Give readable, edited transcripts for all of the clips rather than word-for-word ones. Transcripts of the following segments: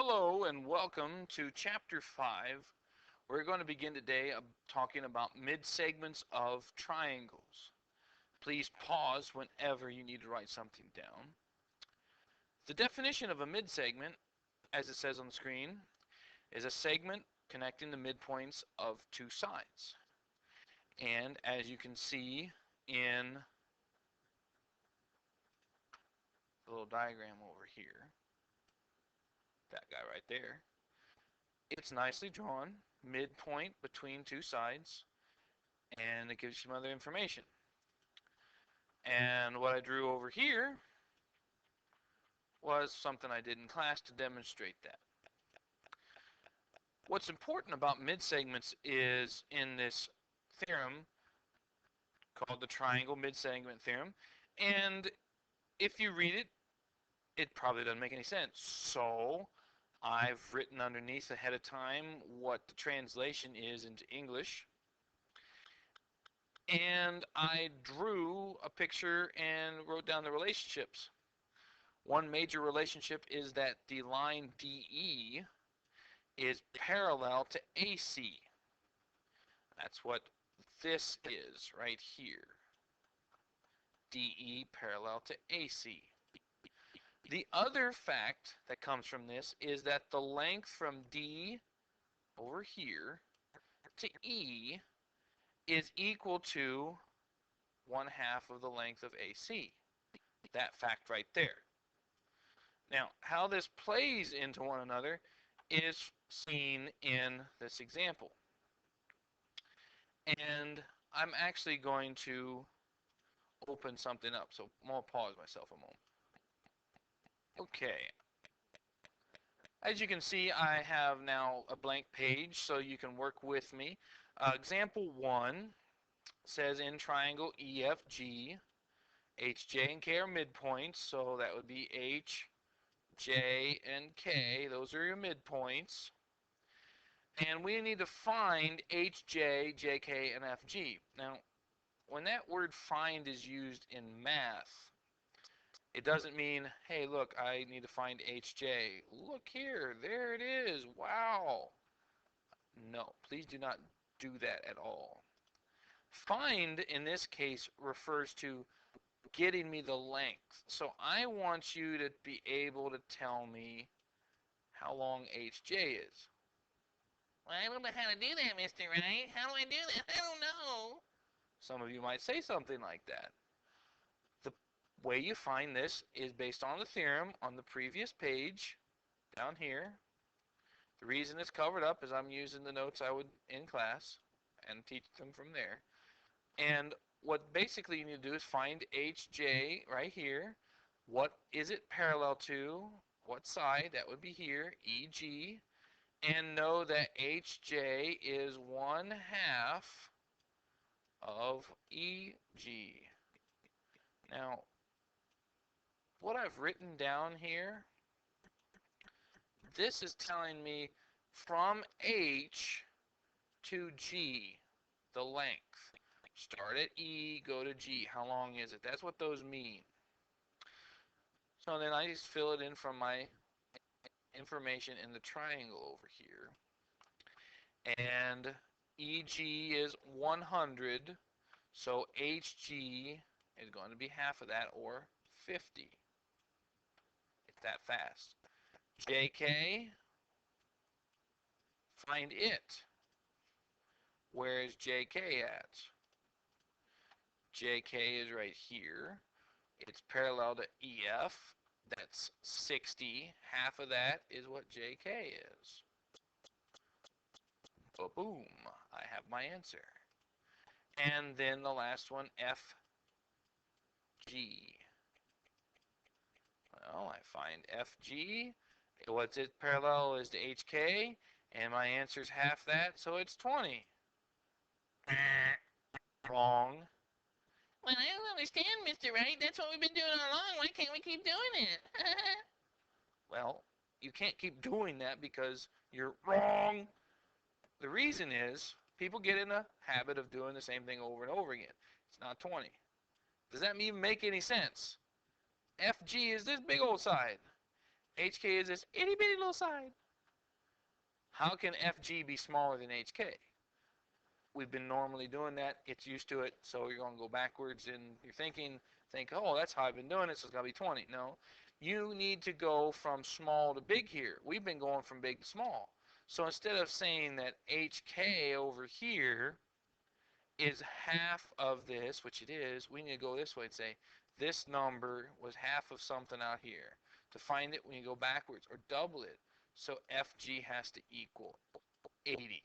Hello and welcome to Chapter 5. We're going to begin today talking about mid-segments of triangles. Please pause whenever you need to write something down. The definition of a mid-segment, as it says on the screen, is a segment connecting the midpoints of two sides. And as you can see in the little diagram over here, that guy right there, it's nicely drawn, midpoint between two sides, and it gives you some other information. And what I drew over here was something I did in class to demonstrate that. What's important about midsegments is in this theorem called the triangle midsegment theorem, and if you read it, it probably doesn't make any sense. So I've written underneath ahead of time what the translation is into English, and I drew a picture and wrote down the relationships. One major relationship is that the line DE is parallel to AC. That's what this is right here. DE parallel to AC. The other fact that comes from this is that the length from D over here to E is equal to 1/2 of the length of AC. That fact right there. Now, how this plays into one another is seen in this example. And I'm actually going to open something up. So I'm going to pause myself a moment. Okay. As you can see, I have now a blank page, so you can work with me. Example 1 says in triangle EFG, H, J, and K are midpoints, so that would be H, J, and K. Those are your midpoints. And we need to find H, J, J, K, and F, G. Now, when that word find is used in math, it doesn't mean, hey, look, I need to find HJ. Look here, there it is. Wow. No, please do not do that at all. Find, in this case, refers to getting me the length. So I want you to be able to tell me how long HJ is. Well, I don't know how to do that, Mr. Wright. How do I do that? I don't know. Some of you might say something like that. The way you find this is based on the theorem on the previous page down here. The reason it's covered up is I'm using the notes I would in class and teach them from there. And what basically you need to do is find HJ right here. What is it parallel to? What side? That would be here, EG. And know that HJ is 1/2 of EG. Now, what I've written down here, this is telling me from H to G, the length. Start at E, go to G. How long is it? That's what those mean. So then I just fill it in from my information in the triangle over here. And EG is 100, so HG is going to be half of that, or 50. It's that fast. JK, find it. Where is JK at? JK is right here. It's parallel to EF. That's 60. Half of that is what JK is. Boom. I have my answer. And then the last one, FG. Well, I find FG. What's it parallel is to HK. And my answer is half that, so it's 20. Wrong. Well, I don't understand, Mr. Wright. That's what we've been doing all along. Why can't we keep doing it? Well, you can't keep doing that because you're wrong. The reason is people get in a habit of doing the same thing over and over again. It's not 20. Does that even make any sense? FG is this big old side. HK is this itty bitty little side. How can FG be smaller than HK? We've been normally doing that, gets used to it, so you're going to go backwards in your thinking, think, oh, that's how I've been doing it, so it's got to be 20. No, you need to go from small to big here. We've been going from big to small. So instead of saying that HK over here is half of this, which it is, we need to go this way and say, this number was half of something out here. To find it, we need to go backwards or double it. So FG has to equal 80.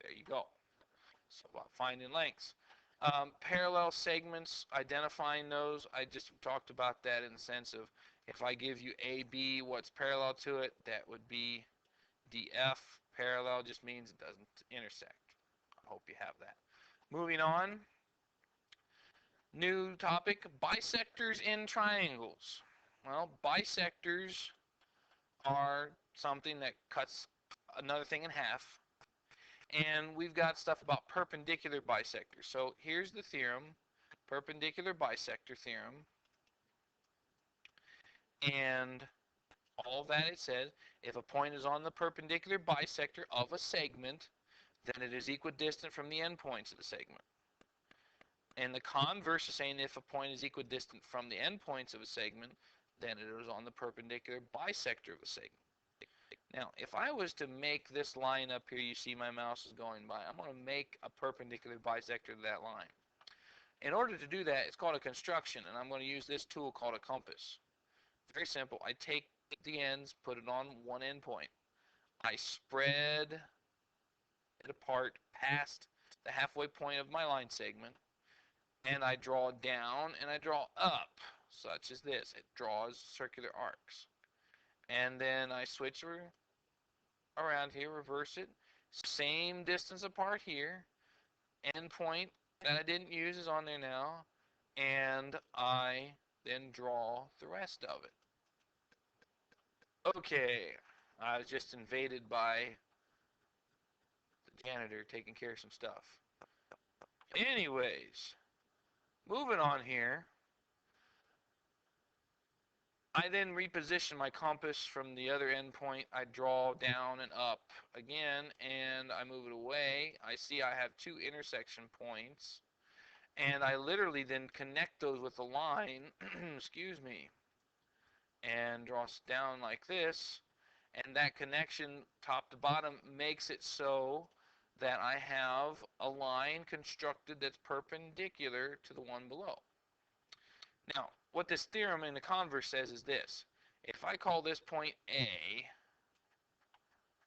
There you go. So about finding lengths. Parallel segments, identifying those, I just talked about that in the sense of if I give you AB, what's parallel to it, that would be DF. Parallel just means it doesn't intersect. I hope you have that. Moving on, new topic, bisectors in triangles. Well, bisectors are something that cuts another thing in half. And we've got stuff about perpendicular bisectors. So here's the theorem, perpendicular bisector theorem. And all that it says, if a point is on the perpendicular bisector of a segment, then it is equidistant from the endpoints of the segment. And the converse is saying if a point is equidistant from the endpoints of a segment, then it is on the perpendicular bisector of a segment. Now, if I was to make this line up here, you see my mouse is going by, I'm going to make a perpendicular bisector to that line. In order to do that, it's called a construction, and I'm going to use this tool called a compass. Very simple. I take the ends, put it on one endpoint. I spread it apart past the halfway point of my line segment, and I draw down and I draw up, such as this. It draws circular arcs. And then I switch around here, reverse it. Same distance apart here. Endpoint that I didn't use is on there now. And I then draw the rest of it. Okay, I was just invaded by the janitor taking care of some stuff. Anyways, moving on here. I then reposition my compass from the other endpoint. I draw down and up again, and I move it away. I see I have two intersection points, and I literally then connect those with a line, excuse me, and draw down like this. And that connection, top to bottom, makes it so that I have a line constructed that's perpendicular to the one below. Now, what this theorem in the converse says is this. If I call this point A,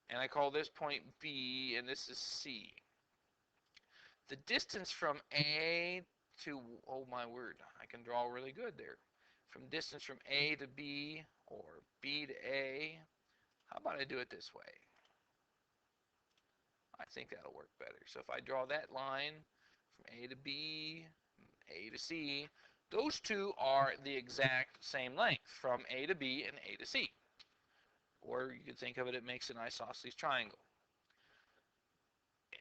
and I call this point B, and this is C, the distance from A to, oh my word, I can draw really good there. From distance from A to B, or B to A, how about I do it this way? I think that'll work better. So if I draw that line from A to B, A to C, those two are the exact same length from A to B and A to C. Or you could think of it, it makes an isosceles triangle.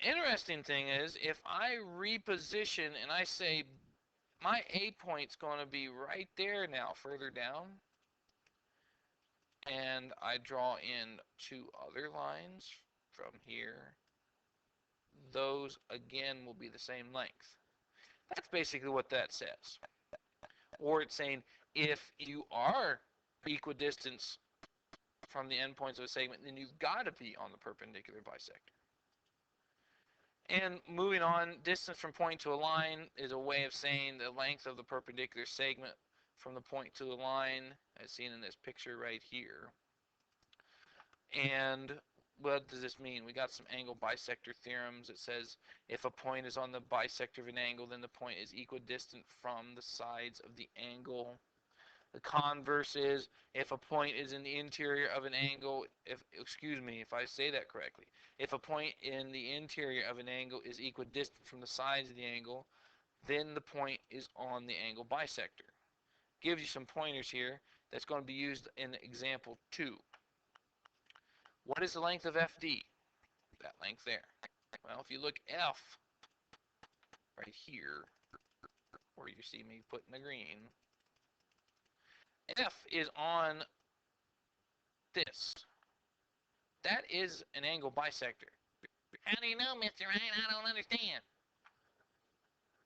Interesting thing is, if I reposition and I say my A point's going to be right there now, further down, and I draw in two other lines from here, those again will be the same length. That's basically what that says. Or it's saying if you are equidistant from the endpoints of a segment, then you've got to be on the perpendicular bisector. And moving on, distance from point to a line is a way of saying the length of the perpendicular segment from the point to the line, as seen in this picture right here. And what does this mean? We got some angle bisector theorems. It says if a point is on the bisector of an angle, then the point is equidistant from the sides of the angle. The converse is if a point is in the interior of an angle, if I say that correctly, if a point in the interior of an angle is equidistant from the sides of the angle, then the point is on the angle bisector. Gives you some pointers here that's going to be used in example 2. What is the length of FD? That length there. Well, if you look F right here, where you see me putting the green, F is on this. That is an angle bisector. How do you know, Mr. Wright? I don't understand.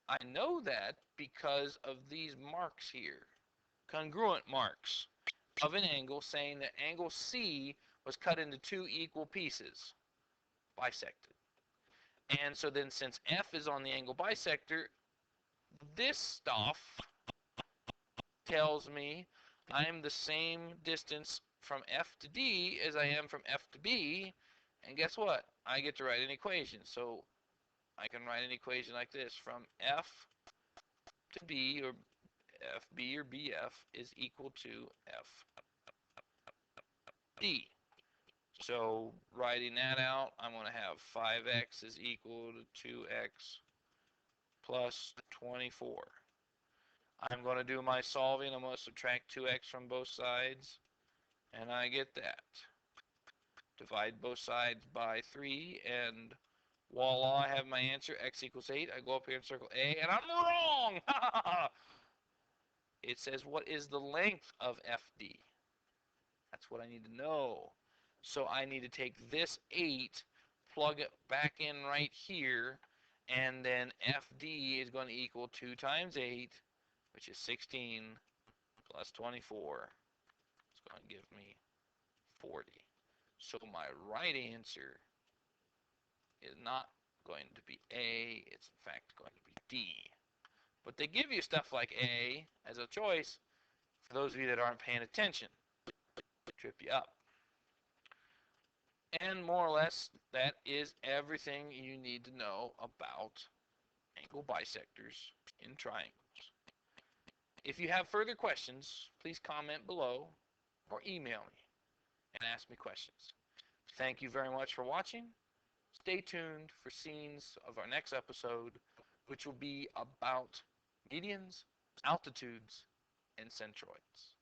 I know that because of these marks here. Congruent marks of an angle saying that angle C was cut into two equal pieces, bisected. And so then since F is on the angle bisector, this stuff tells me I'm the same distance from F to D as I am from F to B. And guess what? I get to write an equation. So I can write an equation like this. From F to B, or FB or BF, is equal to FD. So writing that out, I'm going to have 5x is equal to 2x plus 24. I'm going to do my solving. I'm going to subtract 2x from both sides, and I get that. Divide both sides by 3, and voila, I have my answer. X equals 8. I go up here and circle A, and I'm wrong! It says, what is the length of FD? That's what I need to know. So I need to take this 8, plug it back in right here, and then FD is going to equal 2 times 8, which is 16, plus 24. It's going to give me 40. So my right answer is not going to be A, it's in fact going to be D. But they give you stuff like A as a choice for those of you that aren't paying attention. Trip you up. And more or less, that is everything you need to know about angle bisectors in triangles. If you have further questions, please comment below or email me and ask me questions. Thank you very much for watching. Stay tuned for scenes of our next episode, which will be about medians, altitudes, and centroids.